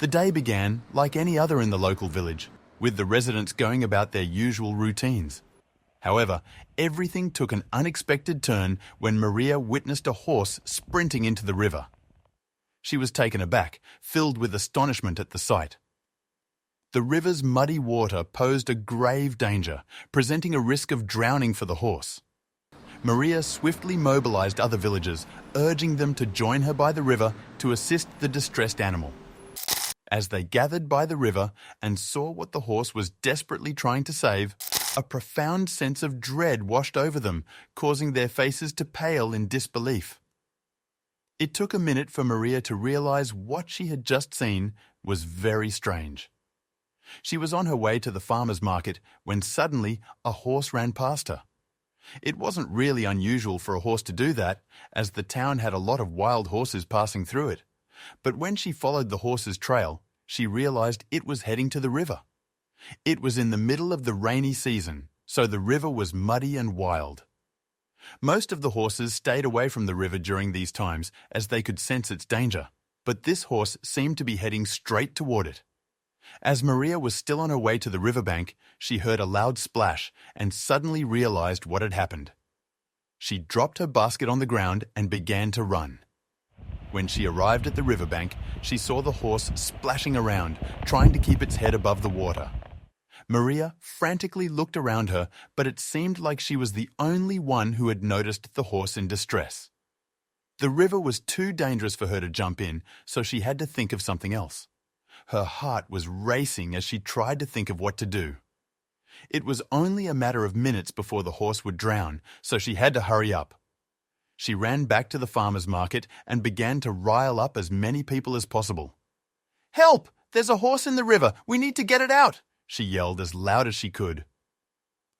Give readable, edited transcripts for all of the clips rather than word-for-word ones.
The day began like any other in the local village, with the residents going about their usual routines. However, everything took an unexpected turn when Maria witnessed a horse sprinting into the river. She was taken aback, filled with astonishment at the sight. The river's muddy water posed a grave danger, presenting a risk of drowning for the horse. Maria swiftly mobilized other villagers, urging them to join her by the river to assist the distressed animal. As they gathered by the river and saw what the horse was desperately trying to save, a profound sense of dread washed over them, causing their faces to pale in disbelief. It took a minute for Maria to realize what she had just seen was very strange. She was on her way to the farmer's market when suddenly a horse ran past her. It wasn't really unusual for a horse to do that, as the town had a lot of wild horses passing through it. But when she followed the horse's trail, she realized it was heading to the river. It was in the middle of the rainy season, so the river was muddy and wild. Most of the horses stayed away from the river during these times as they could sense its danger, but this horse seemed to be heading straight toward it. As Maria was still on her way to the riverbank, she heard a loud splash and suddenly realized what had happened. She dropped her basket on the ground and began to run. When she arrived at the riverbank, she saw the horse splashing around, trying to keep its head above the water. Maria frantically looked around her, but it seemed like she was the only one who had noticed the horse in distress. The river was too dangerous for her to jump in, so she had to think of something else. Her heart was racing as she tried to think of what to do. It was only a matter of minutes before the horse would drown, so she had to hurry up. She ran back to the farmer's market and began to rile up as many people as possible. "Help! There's a horse in the river! We need to get it out!" she yelled as loud as she could.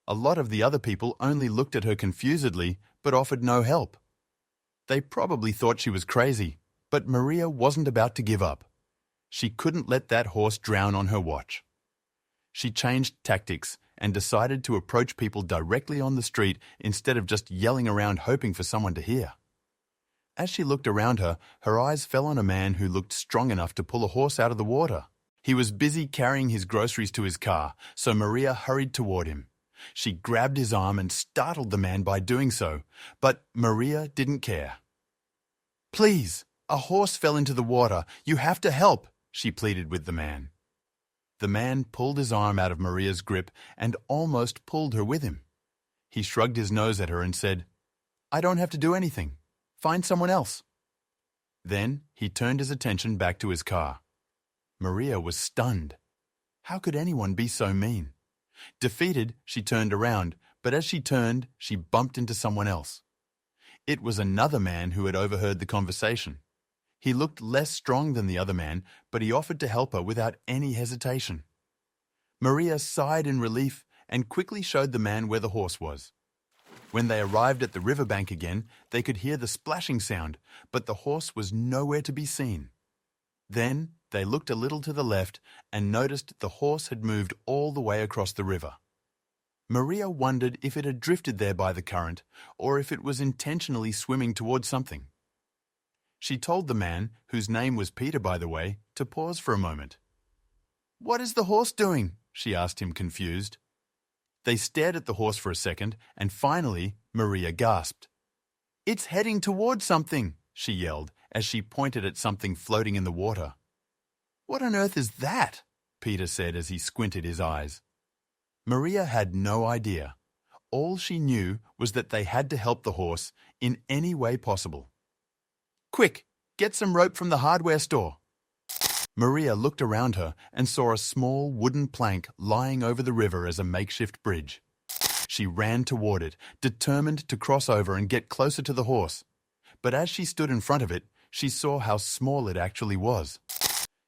A lot of the other people only looked at her confusedly, but offered no help. They probably thought she was crazy, but Maria wasn't about to give up. She couldn't let that horse drown on her watch. She changed tactics and decided to approach people directly on the street instead of just yelling around hoping for someone to hear. As she looked around her, her eyes fell on a man who looked strong enough to pull a horse out of the water. He was busy carrying his groceries to his car, so Maria hurried toward him. She grabbed his arm and startled the man by doing so, but Maria didn't care. "Please, a horse fell into the water. You have to help," she pleaded with the man. The man pulled his arm out of Maria's grip and almost pulled her with him. He shrugged his nose at her and said, "I don't have to do anything. Find someone else." Then he turned his attention back to his car. Maria was stunned. How could anyone be so mean? Defeated, she turned around, but as she turned, she bumped into someone else. It was another man who had overheard the conversation. He looked less strong than the other man, but he offered to help her without any hesitation. Maria sighed in relief and quickly showed the man where the horse was. When they arrived at the riverbank again, they could hear the splashing sound, but the horse was nowhere to be seen. Then they looked a little to the left and noticed the horse had moved all the way across the river. Maria wondered if it had drifted there by the current or if it was intentionally swimming towards something. She told the man, whose name was Peter by the way, to pause for a moment. "What is the horse doing?" she asked him, confused. They stared at the horse for a second, and finally Maria gasped. "It's heading towards something," she yelled as she pointed at something floating in the water. "What on earth is that?" Peter said as he squinted his eyes. Maria had no idea. All she knew was that they had to help the horse in any way possible. "Quick, get some rope from the hardware store." Maria looked around her and saw a small wooden plank lying over the river as a makeshift bridge. She ran toward it, determined to cross over and get closer to the horse. But as she stood in front of it, she saw how small it actually was.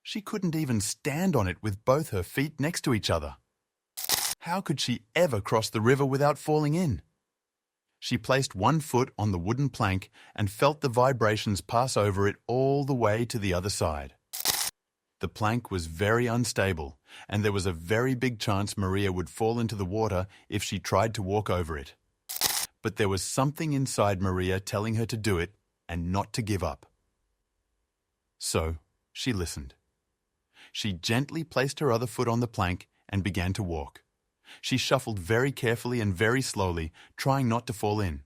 She couldn't even stand on it with both her feet next to each other. How could she ever cross the river without falling in? She placed one foot on the wooden plank and felt the vibrations pass over it all the way to the other side. The plank was very unstable, and there was a very big chance Maria would fall into the water if she tried to walk over it. But there was something inside Maria telling her to do it and not to give up. So she listened. She gently placed her other foot on the plank and began to walk. She shuffled very carefully and very slowly, trying not to fall in.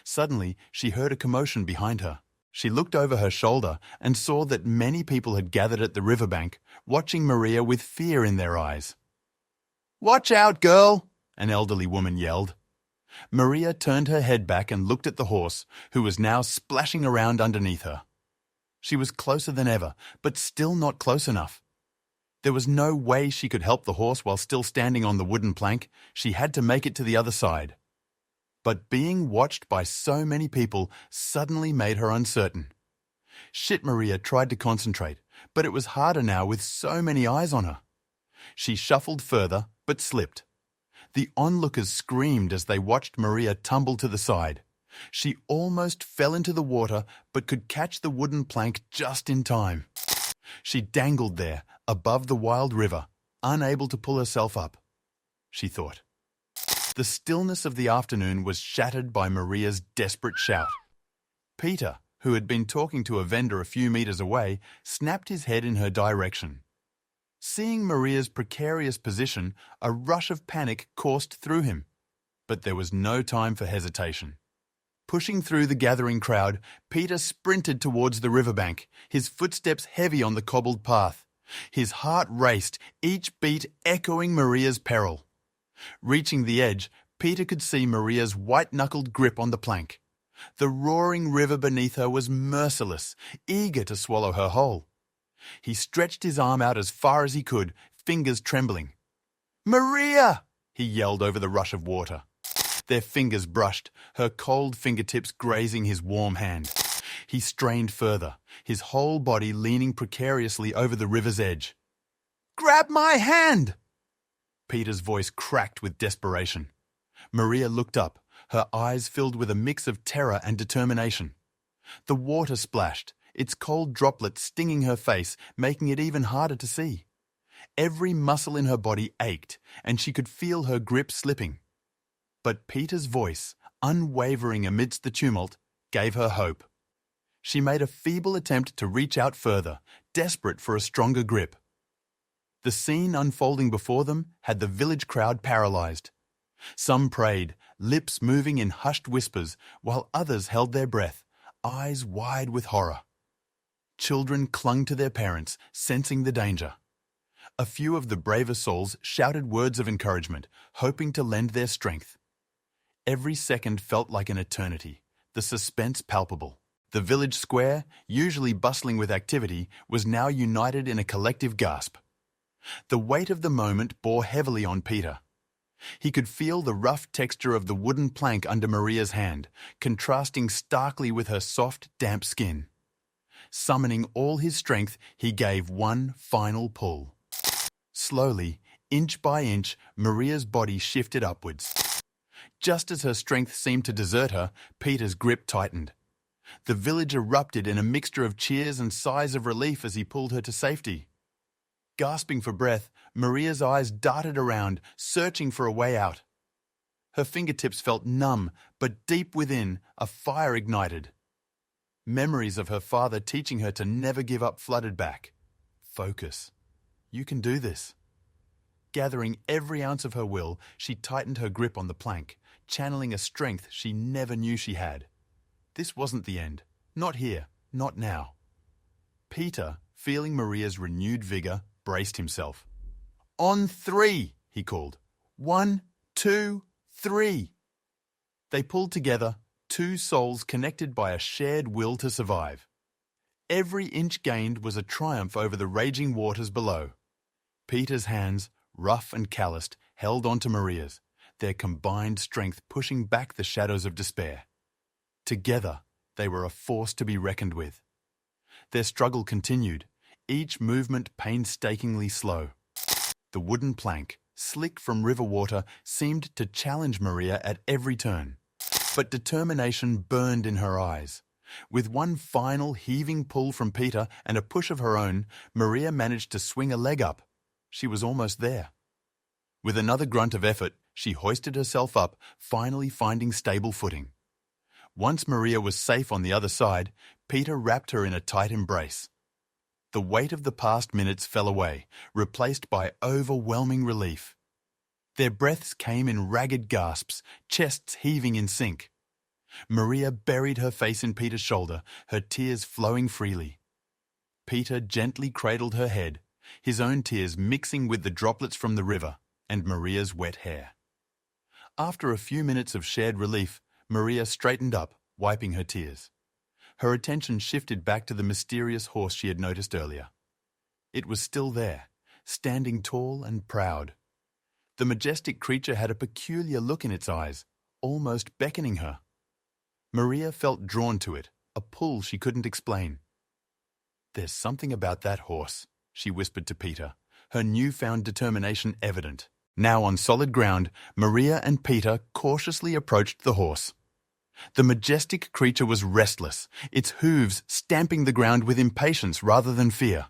Suddenly, she heard a commotion behind her. She looked over her shoulder and saw that many people had gathered at the riverbank, watching Maria with fear in their eyes. "Watch out, girl!" an elderly woman yelled. Maria turned her head back and looked at the horse, who was now splashing around underneath her. She was closer than ever, but still not close enough. There was no way she could help the horse while still standing on the wooden plank. She had to make it to the other side. But being watched by so many people suddenly made her uncertain. Maria tried to concentrate, but it was harder now with so many eyes on her. She shuffled further, but slipped. The onlookers screamed as they watched Maria tumble to the side. She almost fell into the water, but could catch the wooden plank just in time. She dangled there, above the wild river, unable to pull herself up. She thought. The stillness of the afternoon was shattered by Maria's desperate shout. Peter, who had been talking to a vendor a few meters away, snapped his head in her direction. Seeing Maria's precarious position, a rush of panic coursed through him. But there was no time for hesitation. Pushing through the gathering crowd, Peter sprinted towards the riverbank, his footsteps heavy on the cobbled path. His heart raced, each beat echoing Maria's peril. Reaching the edge, Peter could see Maria's white-knuckled grip on the plank. The roaring river beneath her was merciless, eager to swallow her whole. He stretched his arm out as far as he could, fingers trembling. "Maria!" he yelled over the rush of water. Their fingers brushed, her cold fingertips grazing his warm hand. He strained further, his whole body leaning precariously over the river's edge. "Grab my hand!" Peter's voice cracked with desperation. Maria looked up, her eyes filled with a mix of terror and determination. The water splashed, its cold droplets stinging her face, making it even harder to see. Every muscle in her body ached, and she could feel her grip slipping. But Peter's voice, unwavering amidst the tumult, gave her hope. She made a feeble attempt to reach out further, desperate for a stronger grip. The scene unfolding before them had the village crowd paralyzed. Some prayed, lips moving in hushed whispers, while others held their breath, eyes wide with horror. Children clung to their parents, sensing the danger. A few of the braver souls shouted words of encouragement, hoping to lend their strength. Every second felt like an eternity, the suspense palpable. The village square, usually bustling with activity, was now united in a collective gasp. The weight of the moment bore heavily on Peter. He could feel the rough texture of the wooden plank under Maria's hand, contrasting starkly with her soft, damp skin. Summoning all his strength, he gave one final pull. Slowly, inch by inch, Maria's body shifted upwards. Just as her strength seemed to desert her, Peter's grip tightened. The village erupted in a mixture of cheers and sighs of relief as he pulled her to safety. Gasping for breath, Maria's eyes darted around, searching for a way out. Her fingertips felt numb, but deep within, a fire ignited. Memories of her father teaching her to never give up flooded back. Focus. You can do this. Gathering every ounce of her will, she tightened her grip on the plank, channeling a strength she never knew she had. This wasn't the end. Not here. Not now. Peter, feeling Maria's renewed vigor, braced himself. "On 3, he called. 1, 2, 3. They pulled together, two souls connected by a shared will to survive. Every inch gained was a triumph over the raging waters below. Peter's hands, rough and calloused, held onto Maria's, their combined strength pushing back the shadows of despair. Together, they were a force to be reckoned with. Their struggle continued, each movement painstakingly slow. The wooden plank, slick from river water, seemed to challenge Maria at every turn. But determination burned in her eyes. With one final heaving pull from Peter and a push of her own, Maria managed to swing a leg up. She was almost there. With another grunt of effort, she hoisted herself up, finally finding stable footing. Once Maria was safe on the other side, Peter wrapped her in a tight embrace. The weight of the past minutes fell away, replaced by overwhelming relief. Their breaths came in ragged gasps, chests heaving in sync. Maria buried her face in Peter's shoulder, her tears flowing freely. Peter gently cradled her head, his own tears mixing with the droplets from the river and Maria's wet hair. After a few minutes of shared relief, Maria straightened up, wiping her tears. Her attention shifted back to the mysterious horse she had noticed earlier. It was still there, standing tall and proud. The majestic creature had a peculiar look in its eyes, almost beckoning her. Maria felt drawn to it, a pull she couldn't explain. "There's something about that horse," she whispered to Peter, her newfound determination evident. Now on solid ground, Maria and Peter cautiously approached the horse. The majestic creature was restless, its hooves stamping the ground with impatience rather than fear.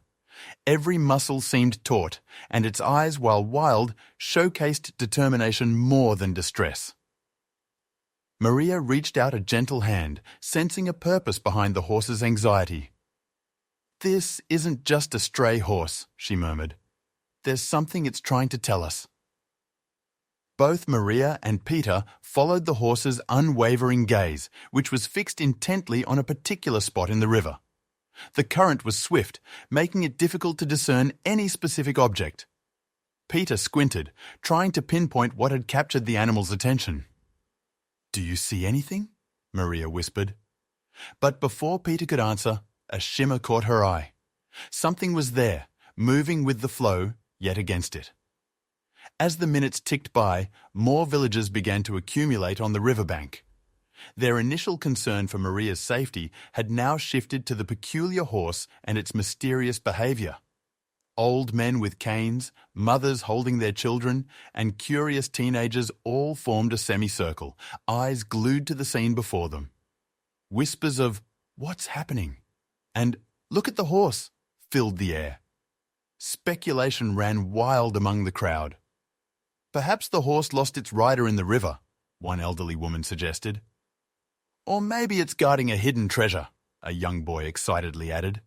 Every muscle seemed taut, and its eyes, while wild, showcased determination more than distress. Maria reached out a gentle hand, sensing a purpose behind the horse's anxiety. "This isn't just a stray horse," she murmured. "There's something it's trying to tell us." Both Maria and Peter followed the horse's unwavering gaze, which was fixed intently on a particular spot in the river. The current was swift, making it difficult to discern any specific object. Peter squinted, trying to pinpoint what had captured the animal's attention. "Do you see anything?" Maria whispered. But before Peter could answer, a shimmer caught her eye. Something was there, moving with the flow, yet against it. As the minutes ticked by, more villagers began to accumulate on the riverbank. Their initial concern for Maria's safety had now shifted to the peculiar horse and its mysterious behavior. Old men with canes, mothers holding their children, and curious teenagers all formed a semicircle, eyes glued to the scene before them. Whispers of, "What's happening?" and "Look at the horse," filled the air. Speculation ran wild among the crowd. "Perhaps the horse lost its rider in the river," one elderly woman suggested. "Or maybe it's guarding a hidden treasure," a young boy excitedly added.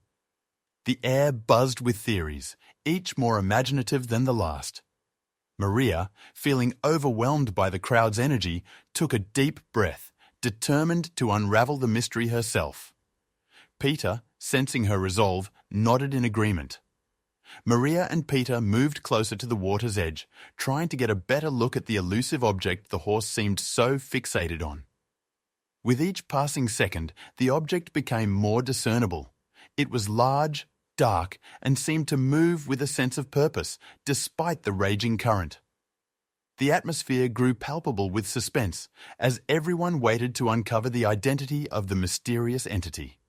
The air buzzed with theories, each more imaginative than the last. Maria, feeling overwhelmed by the crowd's energy, took a deep breath, determined to unravel the mystery herself. Peter, sensing her resolve, nodded in agreement. Maria and Peter moved closer to the water's edge, trying to get a better look at the elusive object the horse seemed so fixated on. With each passing second, the object became more discernible. It was large, dark, and seemed to move with a sense of purpose, despite the raging current. The atmosphere grew palpable with suspense, as everyone waited to uncover the identity of the mysterious entity.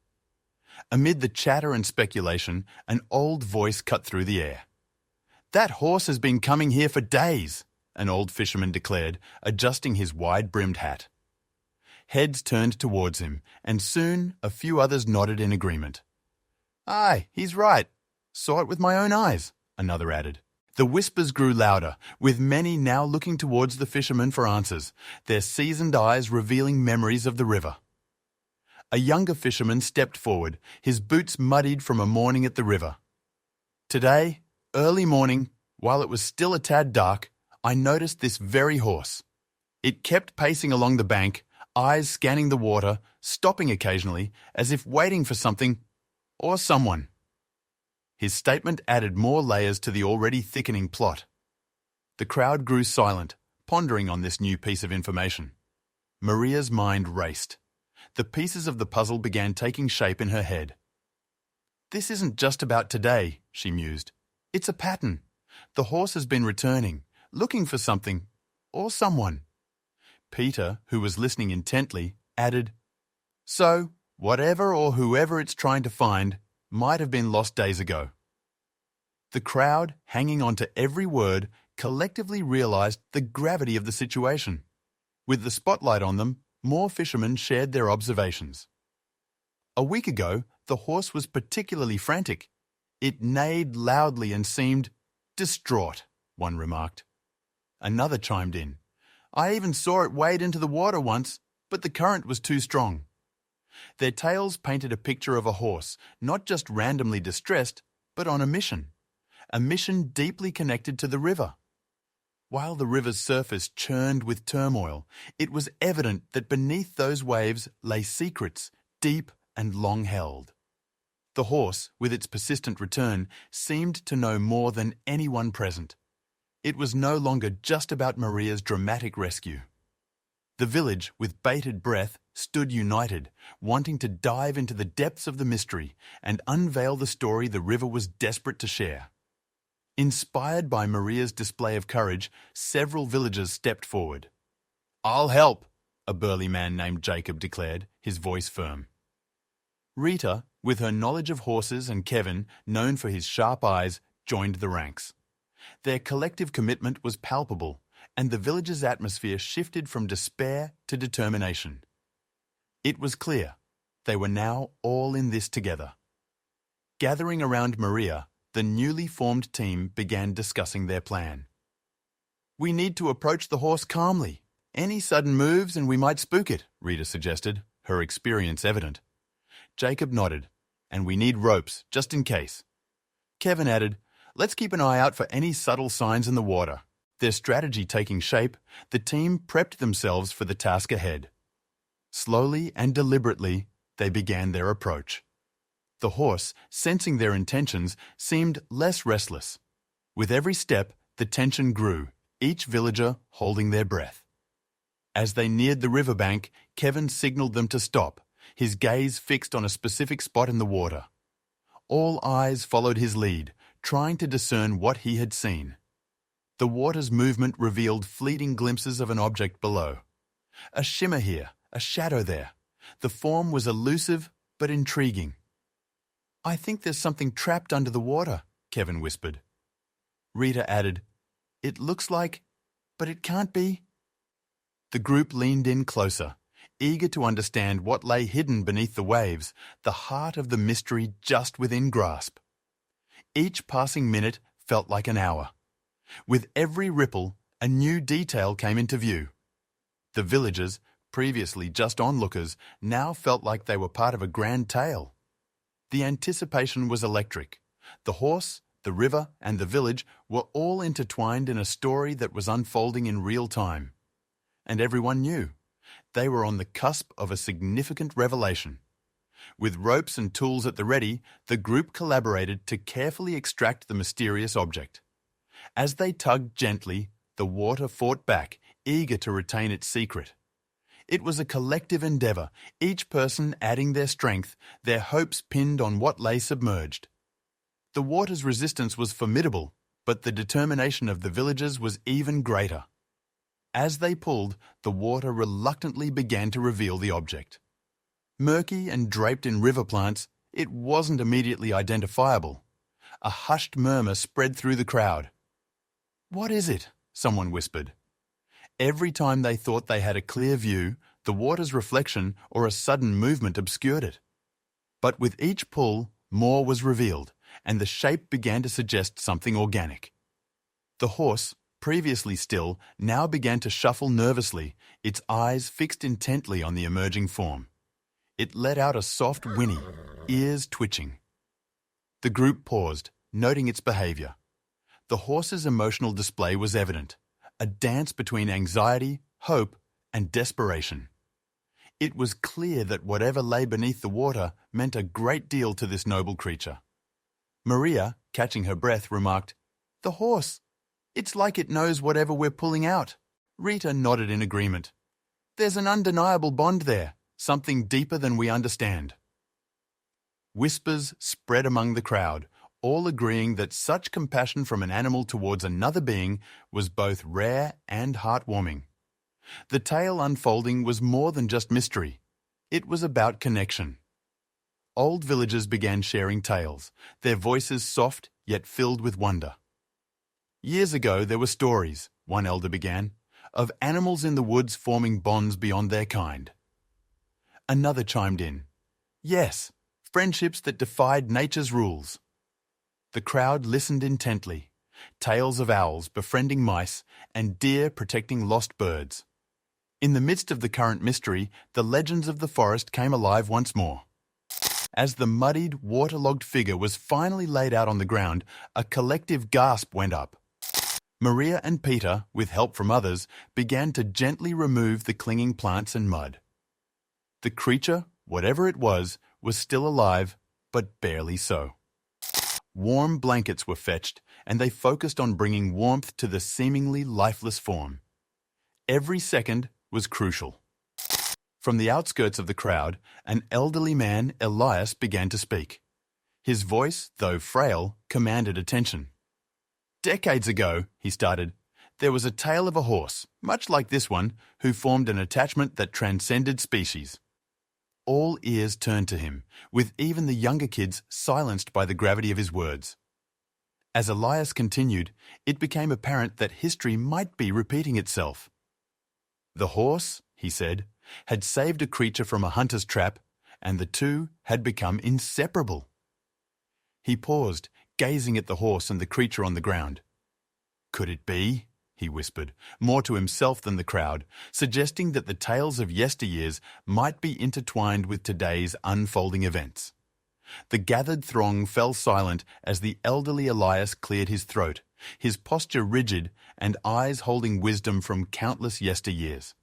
Amid the chatter and speculation, an old voice cut through the air. "That horse has been coming here for days," an old fisherman declared, adjusting his wide-brimmed hat. Heads turned towards him, and soon a few others nodded in agreement. "Aye, he's right. Saw it with my own eyes," another added. The whispers grew louder, with many now looking towards the fishermen for answers, their seasoned eyes revealing memories of the river. A younger fisherman stepped forward, his boots muddied from a morning at the river. "Today, early morning, while it was still a tad dark, I noticed this very horse. It kept pacing along the bank, eyes scanning the water, stopping occasionally, as if waiting for something or someone." His statement added more layers to the already thickening plot. The crowd grew silent, pondering on this new piece of information. Maria's mind raced. The pieces of the puzzle began taking shape in her head. "This isn't just about today," she mused. "It's a pattern. The horse has been returning, looking for something or someone." Peter, who was listening intently, added, "So, whatever or whoever it's trying to find might have been lost days ago." The crowd, hanging on to every word, collectively realized the gravity of the situation. With the spotlight on them, more fishermen shared their observations. A week ago, the horse was particularly frantic. It neighed loudly and seemed distraught, one remarked. Another chimed in. "I even saw it wade into the water once, but the current was too strong." Their tales painted a picture of a horse, not just randomly distressed, but on a mission deeply connected to the river. While the river's surface churned with turmoil, it was evident that beneath those waves lay secrets, deep and long held. The horse, with its persistent return, seemed to know more than anyone present. It was no longer just about Maria's dramatic rescue. The village, with bated breath, stood united, wanting to dive into the depths of the mystery and unveil the story the river was desperate to share. Inspired by Maria's display of courage, several villagers stepped forward. "I'll help," a burly man named Jacob declared, his voice firm. Rita, with her knowledge of horses, and Kevin, known for his sharp eyes, joined the ranks. Their collective commitment was palpable, and the village's atmosphere shifted from despair to determination. It was clear they were now all in this together. Gathering around Maria, the newly formed team began discussing their plan. "We need to approach the horse calmly. Any sudden moves and we might spook it," Rita suggested, her experience evident. Jacob nodded. "And we need ropes, just in case." Kevin added, "Let's keep an eye out for any subtle signs in the water." Their strategy taking shape, the team prepped themselves for the task ahead. Slowly and deliberately, they began their approach. The horse, sensing their intentions, seemed less restless. With every step, the tension grew, each villager holding their breath. As they neared the riverbank, Kevin signaled them to stop, his gaze fixed on a specific spot in the water. All eyes followed his lead, trying to discern what he had seen. The water's movement revealed fleeting glimpses of an object below. A shimmer here, a shadow there. The form was elusive but intriguing. "I think there's something trapped under the water," Kevin whispered. Rita added, "It looks like, but it can't be." The group leaned in closer, eager to understand what lay hidden beneath the waves, the heart of the mystery just within grasp. Each passing minute felt like an hour. With every ripple, a new detail came into view. The villagers, previously just onlookers, now felt like they were part of a grand tale. The anticipation was electric. The horse, the river, and the village were all intertwined in a story that was unfolding in real time. And everyone knew they were on the cusp of a significant revelation. With ropes and tools at the ready, the group collaborated to carefully extract the mysterious object. As they tugged gently, the water fought back, eager to retain its secret. It was a collective endeavour, each person adding their strength, their hopes pinned on what lay submerged. The water's resistance was formidable, but the determination of the villagers was even greater. As they pulled, the water reluctantly began to reveal the object. Murky and draped in river plants, it wasn't immediately identifiable. A hushed murmur spread through the crowd. "What is it?" someone whispered. Every time they thought they had a clear view, the water's reflection or a sudden movement obscured it. But with each pull, more was revealed, and the shape began to suggest something organic. The horse, previously still, now began to shuffle nervously, its eyes fixed intently on the emerging form. It let out a soft whinny, ears twitching. The group paused, noting its behaviour. The horse's emotional display was evident, a dance between anxiety, hope, and desperation. It was clear that whatever lay beneath the water meant a great deal to this noble creature. Maria, catching her breath, remarked, "The horse! It's like it knows whatever we're pulling out." Rita nodded in agreement. "There's an undeniable bond there, something deeper than we understand." Whispers spread among the crowd, all agreeing that such compassion from an animal towards another being was both rare and heartwarming. The tale unfolding was more than just mystery. It was about connection. Old villagers began sharing tales, their voices soft yet filled with wonder. "Years ago there were stories," one elder began, "of animals in the woods forming bonds beyond their kind." Another chimed in, "Yes, friendships that defied nature's rules." The crowd listened intently. Tales of owls befriending mice and deer protecting lost birds. In the midst of the current mystery, the legends of the forest came alive once more. As the muddied, waterlogged figure was finally laid out on the ground, a collective gasp went up. Maria and Peter, with help from others, began to gently remove the clinging plants and mud. The creature, whatever it was still alive, but barely so. Warm blankets were fetched, and they focused on bringing warmth to the seemingly lifeless form. Every second was crucial. From the outskirts of the crowd, an elderly man, Elias, began to speak. His voice, though frail, commanded attention. "Decades ago," he started, "there was a tale of a horse, much like this one, who formed an attachment that transcended species." All ears turned to him, with even the younger kids silenced by the gravity of his words. As Elias continued, it became apparent that history might be repeating itself. The horse, he said, had saved a creature from a hunter's trap, and the two had become inseparable. He paused, gazing at the horse and the creature on the ground. "Could it be?" he whispered, more to himself than the crowd, suggesting that the tales of yesteryears might be intertwined with today's unfolding events. The gathered throng fell silent as the elderly Elias cleared his throat, his posture rigid and eyes holding wisdom from countless yesteryears.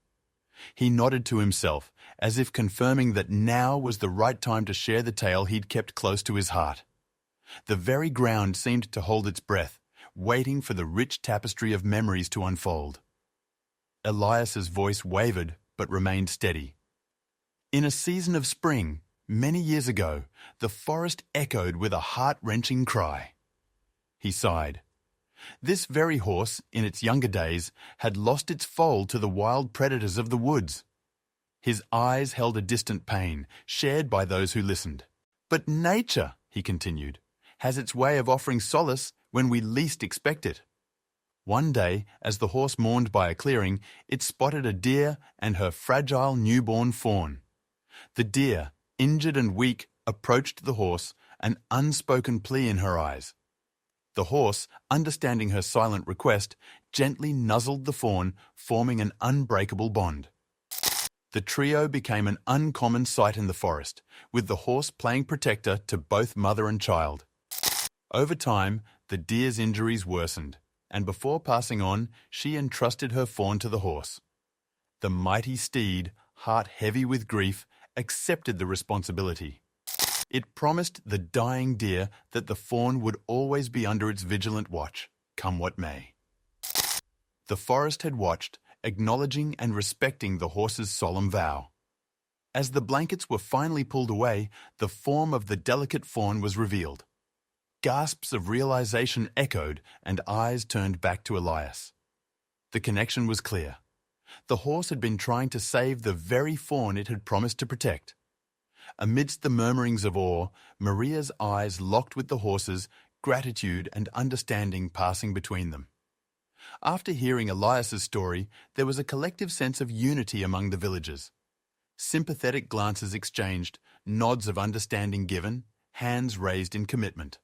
He nodded to himself, as if confirming that now was the right time to share the tale he'd kept close to his heart. The very ground seemed to hold its breath, waiting for the rich tapestry of memories to unfold. Elias's voice wavered but remained steady. In a season of spring, many years ago, the forest echoed with a heart-wrenching cry. He sighed. This very horse, in its younger days, had lost its foal to the wild predators of the woods. His eyes held a distant pain, shared by those who listened. "But nature," he continued, "has its way of offering solace when we least expect it." One day, as the horse mourned by a clearing, it spotted a deer and her fragile newborn fawn. The deer, injured and weak, approached the horse, an unspoken plea in her eyes. The horse, understanding her silent request, gently nuzzled the fawn, forming an unbreakable bond. The trio became an uncommon sight in the forest, with the horse playing protector to both mother and child. Over time, the deer's injuries worsened, and before passing on, she entrusted her fawn to the horse. The mighty steed, heart heavy with grief, accepted the responsibility. It promised the dying deer that the fawn would always be under its vigilant watch, come what may. The forest had watched, acknowledging and respecting the horse's solemn vow. As the blankets were finally pulled away, the form of the delicate fawn was revealed. Gasps of realization echoed, and eyes turned back to Elias. The connection was clear. The horse had been trying to save the very fawn it had promised to protect. Amidst the murmurings of awe, Maria's eyes locked with the horse's, gratitude and understanding passing between them. After hearing Elias's story, there was a collective sense of unity among the villagers. Sympathetic glances exchanged, nods of understanding given, hands raised in commitment.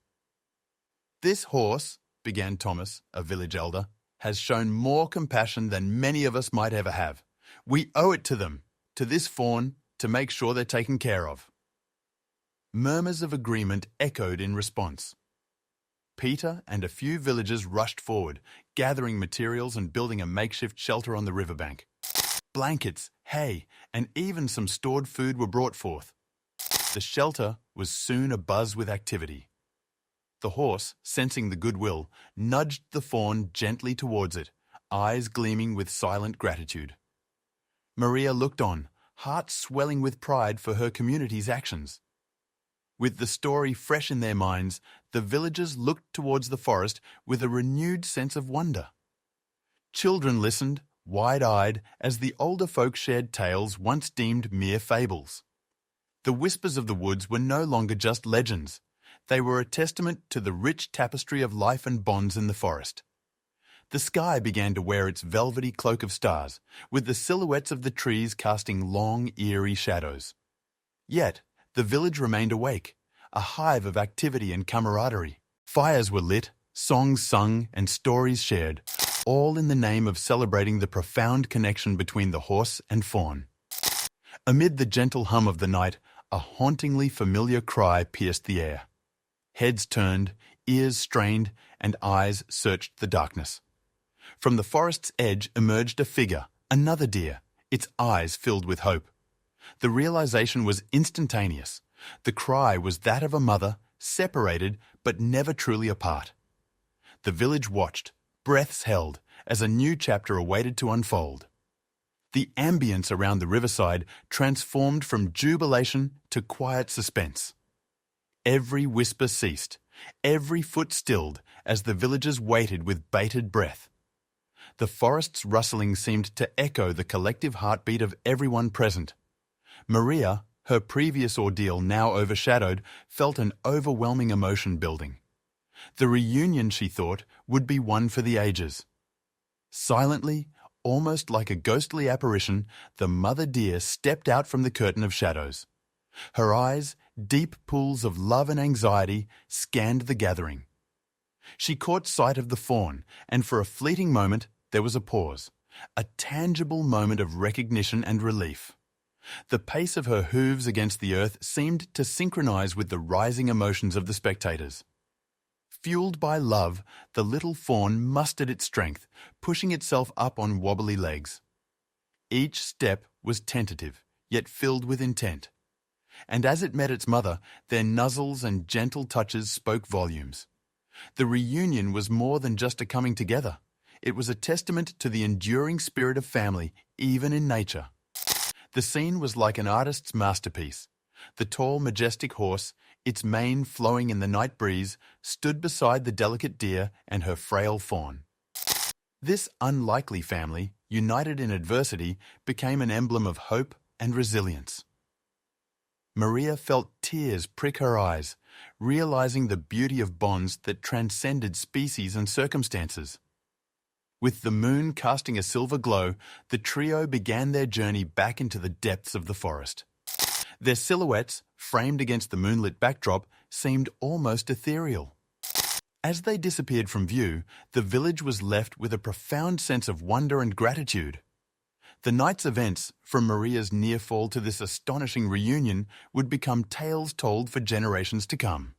"This horse," began Thomas, a village elder, "has shown more compassion than many of us might ever have. We owe it to them, to this fawn, to make sure they're taken care of." Murmurs of agreement echoed in response. Peter and a few villagers rushed forward, gathering materials and building a makeshift shelter on the riverbank. Blankets, hay, and even some stored food were brought forth. The shelter was soon abuzz with activity. The horse, sensing the goodwill, nudged the fawn gently towards it, eyes gleaming with silent gratitude. Maria looked on, heart swelling with pride for her community's actions. With the story fresh in their minds, the villagers looked towards the forest with a renewed sense of wonder. Children listened, wide-eyed, as the older folk shared tales once deemed mere fables. The whispers of the woods were no longer just legends. They were a testament to the rich tapestry of life and bonds in the forest. The sky began to wear its velvety cloak of stars, with the silhouettes of the trees casting long, eerie shadows. Yet, the village remained awake, a hive of activity and camaraderie. Fires were lit, songs sung, and stories shared, all in the name of celebrating the profound connection between the horse and fawn. Amid the gentle hum of the night, a hauntingly familiar cry pierced the air. Heads turned, ears strained, and eyes searched the darkness. From the forest's edge emerged a figure, another deer, its eyes filled with hope. The realization was instantaneous. The cry was that of a mother, separated but never truly apart. The village watched, breaths held, as a new chapter awaited to unfold. The ambience around the riverside transformed from jubilation to quiet suspense. Every whisper ceased, every foot stilled as the villagers waited with bated breath. The forest's rustling seemed to echo the collective heartbeat of everyone present. Maria, her previous ordeal now overshadowed, felt an overwhelming emotion building. The reunion, she thought, would be one for the ages. Silently, almost like a ghostly apparition, the mother deer stepped out from the curtain of shadows. Her eyes, deep pools of love and anxiety, scanned the gathering. She caught sight of the fawn, and for a fleeting moment there was a pause, a tangible moment of recognition and relief. The pace of her hooves against the earth seemed to synchronize with the rising emotions of the spectators. Fueled by love, the little fawn mustered its strength, pushing itself up on wobbly legs. Each step was tentative, yet filled with intent. And as it met its mother, their nuzzles and gentle touches spoke volumes. The reunion was more than just a coming together. It was a testament to the enduring spirit of family, even in nature. The scene was like an artist's masterpiece. The tall, majestic horse, its mane flowing in the night breeze, stood beside the delicate deer and her frail fawn. This unlikely family, united in adversity, became an emblem of hope and resilience. Maria felt tears prick her eyes, realizing the beauty of bonds that transcended species and circumstances. With the moon casting a silver glow, the trio began their journey back into the depths of the forest. Their silhouettes, framed against the moonlit backdrop, seemed almost ethereal. As they disappeared from view, the village was left with a profound sense of wonder and gratitude. The night's events, from Maria's near fall to this astonishing reunion, would become tales told for generations to come.